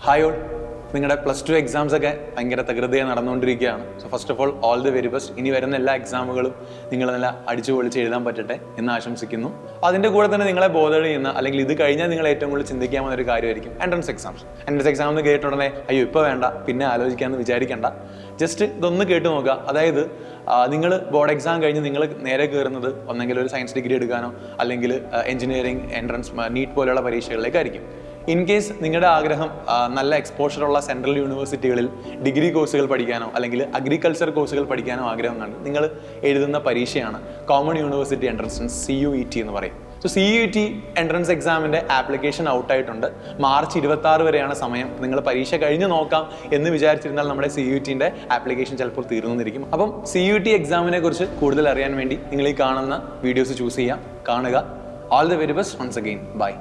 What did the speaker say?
Hi all, നിങ്ങളുടെ +2 exams ഒക്കെ ഭയങ്കര തകൃതിയായി നടന്നുകൊണ്ടിരിക്കുകയാണ്. So first of all the very best. ഇനി വരുന്ന എല്ലാ എക്സാമുകളും നിങ്ങൾ നല്ല അടിച്ചു പൊളിച്ച് എഴുതാൻ പറ്റട്ടെ എന്ന് ആശംസിക്കുന്നു. അതിൻ്റെ കൂടെ തന്നെ നിങ്ങളെ ബോധർ ചെയ്യുന്ന അല്ലെങ്കിൽ ഇത് കഴിഞ്ഞാൽ നിങ്ങൾ ഏറ്റവും കൂടുതൽ ചിന്തിക്കാവുന്ന ഒരു കാര്യമായിരിക്കും എൻട്രൻസ് എക്സാംസ്. എൻട്രൻസ് എക്സാം എന്ന് കേട്ട ഉടനെ അയ്യോ ഇപ്പോൾ വേണ്ട പിന്നെ ആലോചിക്കാമെന്ന് വിചാരിക്കേണ്ട. ജസ്റ്റ് ഇതൊന്ന് കേട്ട് നോക്കുക. അതായത് നിങ്ങൾ ബോർഡ് എക്സാം കഴിഞ്ഞ് നിങ്ങൾ നേരെ കയറുന്നത് ഒന്നെങ്കിൽ ഒരു സയൻസ് ഡിഗ്രി എടുക്കാനോ അല്ലെങ്കിൽ എഞ്ചിനീയറിംഗ് എൻട്രൻസ് നീറ്റ് പോലെയുള്ള പരീക്ഷകളിലേക്കായിരിക്കും. ഇൻ കേസ് നിങ്ങളുടെ ആഗ്രഹം നല്ല എക്സ്പോഷറുള്ള സെൻട്രൽ യൂണിവേഴ്സിറ്റികളിൽ ഡിഗ്രി കോഴ്സുകൾ പഠിക്കാനോ അല്ലെങ്കിൽ അഗ്രികൾച്ചർ കോഴ്സുകൾ പഠിക്കാനോ ആഗ്രഹം കണ്ട് നിങ്ങൾ എഴുതുന്ന പരീക്ഷയാണ് കോമൺ യൂണിവേഴ്സിറ്റി എൻട്രൻസ് CUET എന്ന് പറയും. സോ CUET എൻട്രൻസ് എക്സാമിൻ്റെ ആപ്ലിക്കേഷൻ ഔട്ടായിട്ടുണ്ട്. മാർച്ച് 26 വരെയാണ് സമയം. നിങ്ങൾ പരീക്ഷ കഴിഞ്ഞ് നോക്കാം എന്ന് വിചാരിച്ചിരുന്നാൽ നമ്മുടെ CUETൻ്റെ ആപ്ലിക്കേഷൻ ചിലപ്പോൾ തീർന്നിരിക്കും. അപ്പം CUET എക്സാമിനെ കുറിച്ച് കൂടുതൽ അറിയാൻ വേണ്ടി നിങ്ങൾ ഈ കാണുന്ന വീഡിയോസ് ചൂസ് ചെയ്യുക, കാണുക. All the very best once again. By.